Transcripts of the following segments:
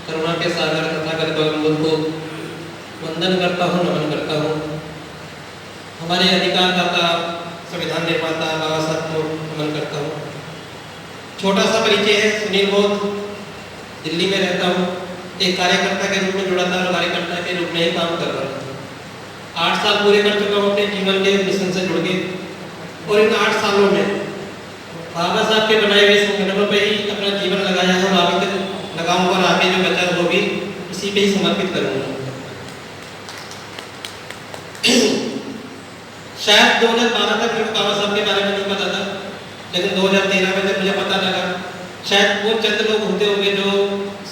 करुणा के सागर तथागत गौतम बुद्ध को वंदन करता हूँ, नमन करता हूँ। हमारे अधिकार दाता संविधान निर्माता बाबा साहब को नमन करता हूँ। छोटा सा परिचय है, सुनील बोध, दिल्ली में रहता हूँ। एक कार्यकर्ता के रूप में जुड़ा था और कार्यकर्ता के रूप में ही काम कर रहा था। 8 साल पूरे कर चुका हूँ अपने जीवन के मिशन से जुड़ के, और इन 8 सालों में बाबा साहब के बनाए हुए संगठनों पे ही अपना जीवन लगाया है और आगे तक लगाऊंगा और आगे जो बचा वो भी इसी पे ही समर्पित करूंगा। शायद 2012 तक मेरे को बाबा साहब के बारे में नहीं पता था, लेकिन 2013 में जब मुझे पता लगा, शायद वो चंद लोग होते होंगे जो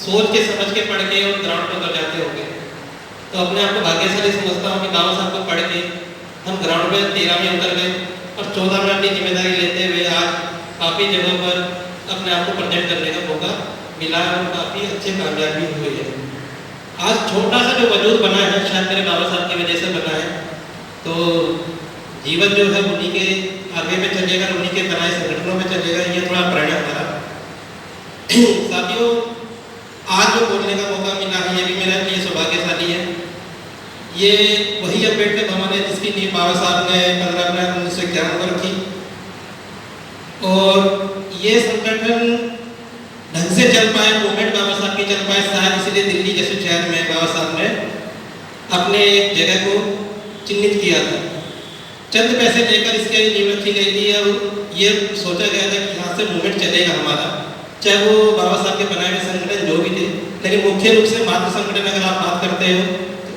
सोच के समझ के पढ़ के और ग्राउंड पर उतर जाते होंगे। तो अपने आप को भाग्यशाली समझता हूँ कि बाबा साहब को पढ़ के हम ग्राउंड पे 13 में उतर गए और 14 में अपनी जिम्मेदारी लेते हुए आज काफ़ी जगहों पर अपने आप को प्रेजेंट करने का मौका मिला और काफ़ी अच्छे कामयाब भी हुए हैं। आज छोटा सा जो वजूद बना है शायद मेरे बाबा साहब की वजह से बना है। तो जीवन जो है उन्हीं के आगे में चलेगा, उन्हीं के बनाए संगठनों में चलेगा, ये थोड़ा प्रेरणा था। साथियों, आज जो बोलने का मौका मिला है ये भी मेरे लिए सौभाग्यशाली है। ये वही अम्बेडकर भवन है जिसकी नींव बाबा साहब ने 15 अप्रैल 1991 को रखी, और ये संगठन ढंग से चल पाए, मूवमेंट बाबा साहब की चल पाए, शायद इसलिए दिल्ली जैसे शहर में बाबा साहब ने अपने एक जगह को चिन्हित किया था। चंद पैसे लेकर इसके नींव रखी गई थी और ये सोचा गया था कि यहाँ से मूवमेंट चलेगा हमारा, चाहे वो बाबा साहब के बनाए हुए संगठन जो भी थे। लेकिन मुख्य रूप से मातृ संगठन अगर आप बात करते हो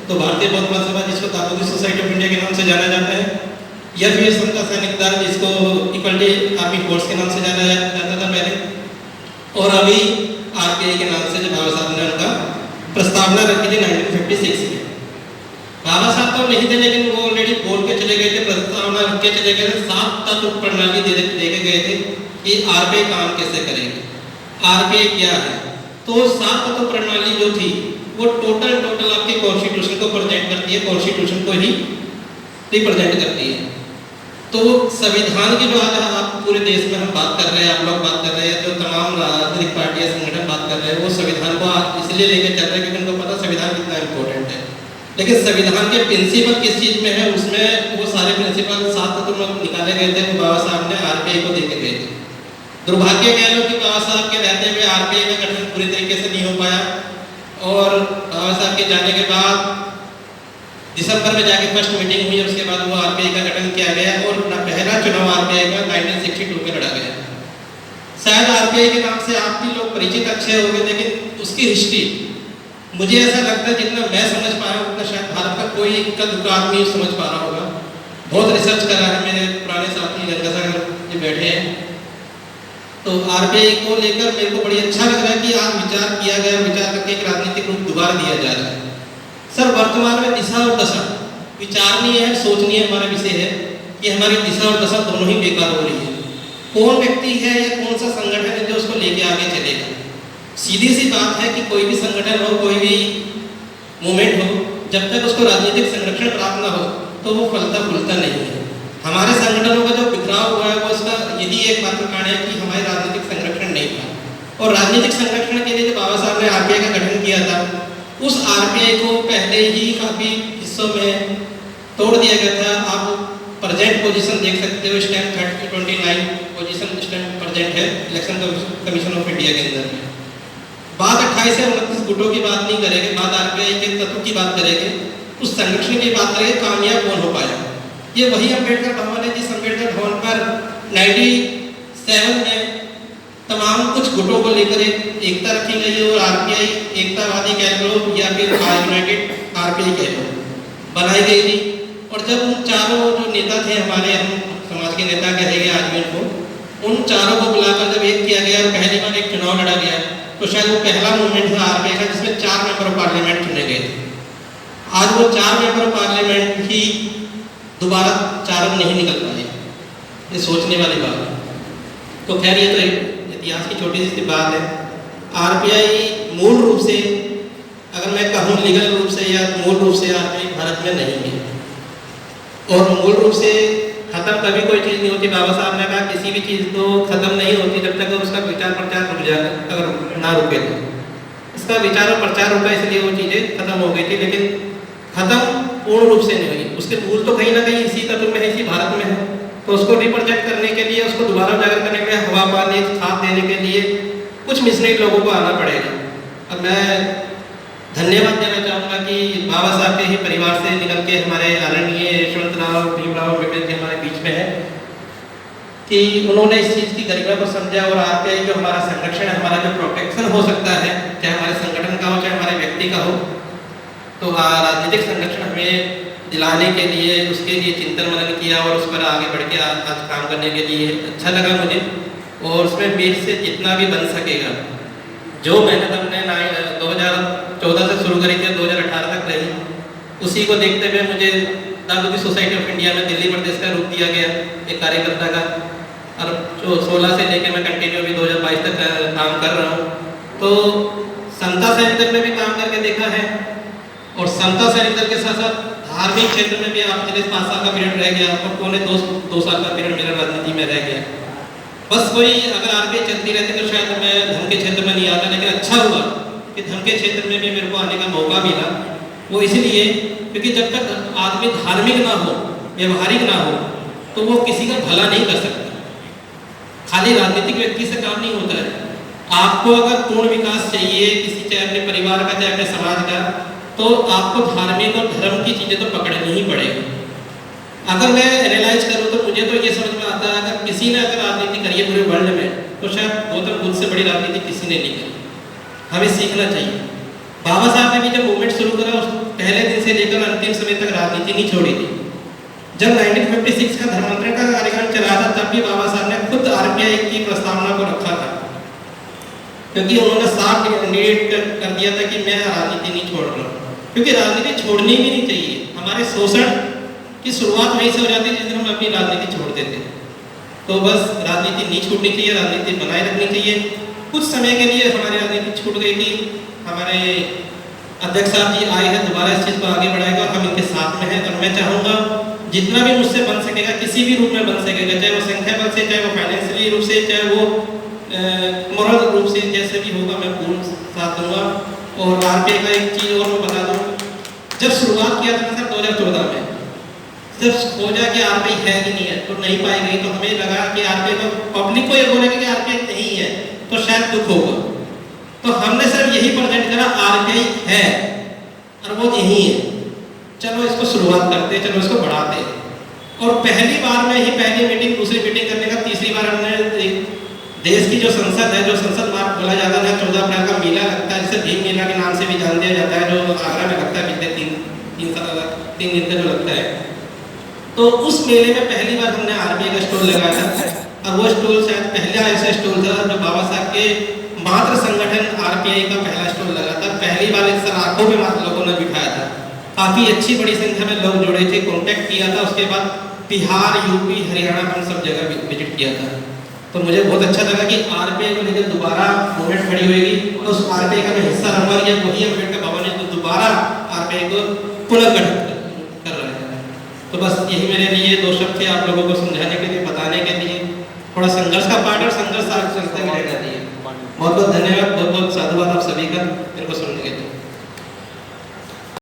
तो भारतीय बौद्ध महासभा, जिसको दादोजी सोसाइटी ऑफ इंडिया के नाम से जाना जाता है, या फिर समता सैनिक दल जिसको इक्वलिटी आर्मी फोर्स के नाम से जाना जाता था पहले, और अभी आरपीआई के नाम से जो बाबा साहब ने उनका प्रस्तावना रखी थी 1956 में। बाबा साहब तो नहीं थे, लेकिन वो ऑलरेडी बोल के चले गए थे, प्रस्तावना रख के चले गए थे, 7 तत्व प्रणाली दे के गए थे कि आरपीआई काम कैसे करेगी, आरपीआई क्या है। तो 7 तत्व प्रणाली जो थी वो टोटल आपके कॉन्स्टिट्यूशन को प्रेजेंट करती है, कॉन्स्टिट्यूशन को ही रिप्रेजेंट करती है। तो संविधान की जो आज आप पूरे देश में हम बात कर रहे हैं, आप लोग बात कर रहे हैं, जो तमाम राजनीतिक पार्टियां संगठन बात कर रहे हैं, वो संविधान को इसलिए लेके चल रहे हैं क्योंकि उनको पता संविधान कितना इम्पोर्टेंट है। लेकिन संविधान के प्रिंसिपल किस चीज़ में है, उसमें वो सारे प्रिंसिपल 7 तत्व निकाले गए थे, वो बाबा साहब ने आरपीआई को देके गए थे। दुर्भाग्य कह लो कि बाबा साहब के रहते हुए आरपीआई का गठन पूरी तरीके से नहीं हो पाया, और बाबा साहब के जाने के बाद दिसंबर में जाके फर्स्ट मीटिंग हुई और उसके बाद वो आरपीआई का गठन किया गया और पहला चुनाव आरपीआई का 1962 में लड़ा गया। शायद आरपीआई के नाम से आप भी लोग परिचित अच्छे हो गए, लेकिन उसकी हिस्ट्री मुझे ऐसा लगता है जितना मैं समझ पा रहा हूँ उतना शायद भारत का कोई इक्का-दुक्का आदमी समझ पा रहा होगा। बहुत रिसर्च करा है मेरे पुराने साथी गंगासागर जो बैठे हैं। तो आरपीआई को लेकर मेरे को बड़ी अच्छा लग रहा है कि आज विचार किया गया, विचार करके एक राजनीतिक रूप दोबारा दिया जा रहा है। सर, वर्तमान में दिशा और दशा विचारनीय है, सोचनीय हमारा विषय है कि हमारी दिशा और दशा दोनों ही बेकार हो रही है। कौन व्यक्ति है या कौन सा संगठन है जो उसको लेके आगे चलेगा। सीधी सी बात है कि कोई भी संगठन हो, कोई भी मूवमेंट हो, जब तक उसको राजनीतिक संरक्षण प्राप्त न हो तो वो फलता फूलता नहीं है। हमारे संगठनों का जो बिखराव हुआ है वो उसका यही एक मात्र कारण है कि हमारे राजनीतिक संरक्षण नहीं था। और राजनीतिक संरक्षण के लिए जो बाबा साहब ने आरपीआई का गठन किया था, उस आरपीआई को पहले ही काफ़ी हिस्सों में तोड़ दिया गया था। आप प्रेजेंट पोजीशन देख सकते हो, स्टैंड 29 पोजीशन स्टैंड प्रेजेंट है इलेक्शन कमीशन ऑफ इंडिया के अंदर। बात 28 से 29 गुटों की बात नहीं करेंगे, बात आरपीआई के तत्व की बात करेंगे, उस संरक्षण की बात करेंगे, कामयाब कौन हो पाया। ये वही अम्बेडकर भवन है जिस अम्बेडकर भवन पर 97 में तमाम कुछ गुटों को लेकर एक एकता रखी गई है और आरपीआई एकतावादी कह लो या फिर यूनाइटेड आरपीआई कह लो बनाई गई थी। और जब उन चारों जो नेता थे हमारे, हम समाज के नेता कहेंगे आज भी उनको, उन चारों को बुलाकर जब एक किया गया और पहली बार एक चुनाव लड़ा गया, तो शायद वो पहला मूवमेंट था आरपीआई का जिसमें 4 मेंबर ऑफ पार्लियामेंट चुने गए थे। आज वो 4 मेंबर ऑफ पार्लियामेंट ही दोबारा 4 नहीं निकल पाए। ये सोचने वाली बात है। तो खैर ये तो इतिहास की छोटी सी बात है। आरपीआई मूल रूप से, अगर मैं कहूँ लीगल रूप से या मूल रूप से, आरपीआई भारत में नहीं है। और मूल रूप से खत्म कभी कोई चीज़ नहीं होती। बाबा साहब ने कहा किसी भी चीज़ तो खत्म नहीं होती जब तक उसका विचार प्रचार रुक जाए, अगर ना रुके तो। इसका विचार और प्रचार होगा, इसलिए वो चीज़ें खत्म हो गई थी, लेकिन खत्म पूर्ण रूप से नहीं हुई। उसके मूल तो कहीं ना कहीं इसी तत्व में है, इसी भारत में है। तो उसको रिप्रेजेंट करने के लिए, उसको दोबारा उजागर करने के लिए, हवा पानी खाद देने के लिए कुछ मिशनरी लोगों को आना पड़ेगा। अब मैं धन्यवाद देना चाहूँगा कि बाबा साहब के ही परिवार से निकल के हमारे आदरणीय यशवंतराव भीमराव अम्बेडकर जी हमारे बीच में है, कि उन्होंने इस चीज़ की गरिमा को समझा और आके जो हमारा संरक्षण, हमारा जो प्रोटेक्शन हो सकता है, चाहे हमारे संगठन का हो चाहे हमारे व्यक्ति का हो, तो राजनीतिक संरक्षण हमें दिलाने के लिए उसके लिए चिंतन मनन किया और उस पर आगे बढ़ के आज काम करने के लिए अच्छा लगा मुझे। और उसमें मेरे से जितना भी बन सकेगा, जो मेहनत हमने 2014 से शुरू करी थी 2018 तक रही, उसी को देखते हुए मुझे दाऊदी सोसाइटी ऑफ इंडिया में दिल्ली प्रदेश का रूप दिया गया एक कार्यकर्ता का, और जो 16 से लेकर मैं कंटिन्यू अभी 2022 तक काम कर रहा हूँ। तो समता सैनिक में भी काम करके देखा है, और समता सैनिक के साथ साथ धार्मिक क्षेत्र में भी आप 5 साल का पीरियड रह गया और पौने 2 साल का पीरियड मेरा राजनीति में रह गया। बस कोई अगर आगे चलती रहती तो शायद मैं धर्म के क्षेत्र में नहीं आता, लेकिन अच्छा हुआ कि धर्म के क्षेत्र में भी मेरे को आने का मौका मिला। वो इसलिए क्योंकि जब तक आदमी धार्मिक ना हो, व्यवहारिक ना हो, तो वो किसी का भला नहीं कर सकता। खाली राजनीतिक व्यक्ति से काम नहीं होता है। आपको अगर पूर्ण विकास चाहिए किसी, चाहे अपने परिवार का चाहे अपने समाज का, तो आपको धार्मिक और धर्म की चीज़ें तो पकड़नी ही पड़ेगी। अगर मैं एनालाइज करूँ तो मुझे तो ये समझ में आता है, अगर किसी ने अगर राजनीति करी है पूरे वर्ल्ड में, तो शायद गौतम बुद्ध से बड़ी राजनीति किसी ने नहीं करी। हमें सीखना चाहिए। बाबा साहब ने भी जब मूवमेंट शुरू करा, उस पहले दिन से लेकर अंतिम समय तक राजनीति नहीं छोड़ी थी। जब 1956 का धर्मांतरण का कार्यक्रम चला था, तब भी बाबा साहब ने खुद RPI की प्रस्तावना को रखा था, क्योंकि उन्होंने साफ इंडिकेट कर दिया था कि मैं राजनीति नहीं छोड़ रहा हूँ, क्योंकि राजनीति छोड़नी भी नहीं चाहिए। हमारे शोषण की शुरुआत वहीं से हो जाती है जिस दिन हम अपनी राजनीति छोड़ देते हैं। तो बस राजनीति नहीं छूटनी चाहिए, राजनीति बनाए रखनी चाहिए। कुछ समय के लिए हमारी राजनीति छूट गई थी, हमारे अध्यक्ष साहब जी आए हैं, दोबारा इस चीज़ को आगे बढ़ाएगा, हम इनके साथ में हैं। और मैं चाहूँगा जितना भी मुझसे बन सकेगा, किसी भी रूप में बन सकेगा, चाहे वो संख्या बल से, चाहे वो फाइनेंशियली रूप से, चाहे वो मोरल रूप से, जैसे भी होगा मैं पूर्ण साथ दूंगा। और RPI का एक चीज़ और मैं बता दूँ, जब शुरुआत किया था सर 2014 में, जब खोजा कि RPI है कि नहीं है, तो नहीं पाई गई, तो हमें लगा कि RPI को, पब्लिक को ये बोलेगा कि RPI नहीं है तो शायद दुख होगा। तो हमने सर यही प्रेजेंट करा, RPI है और वो यही है, चलो इसको शुरुआत करते, चलो इसको बढ़ाते। और पहली बार में ही पहली मीटिंग, दूसरी मीटिंग करने का, तीसरी बार हमने देश की जो संसद है, जो संसद मार्ग बोला जाता है, 14 अप्रैल का मेला लगता है, जिसे भीम मेला के नाम से भी जान दिया जाता है, जो आगरा में लगता है पिछले 3 दिन का जो लगता है। तो उस मेले में पहली बार हमने RPI का स्टॉल लगाया था, और वो स्टॉल शायद पहला ऐसा स्टॉल था जो बाबा साहब के मात्र संगठन RPI का पहला स्टॉल लगा था। पहली बार इस आंखों में मात्र लोगों ने बिठाया था, काफ़ी अच्छी बड़ी संख्या में लोग जुड़े थे, कॉन्टैक्ट किया था। उसके बाद बिहार, यूपी, हरियाणा हम सब जगह विजिट किया था। तो मुझे बहुत अच्छा लगा कि RPI को लेकर दोबारा मूवमेंट खड़ी होगी, और उस RPI का मैं हिस्सा रहूँगा। या वही अम्बेडकर भवन है जो दोबारा RPI को पुनर्गठित कर रहा है। तो बस यही मेरे लिए 2 शब्द थे आप लोगों को समझाने के लिए, बताने के लिए। थोड़ा संघर्ष का पार्ट और संघर्ष साथ चलते हुए रहना चाहिए। बहुत बहुत धन्यवाद, बहुत बहुत साधुवाद आप सभी का मेरे को सुनने के लिए।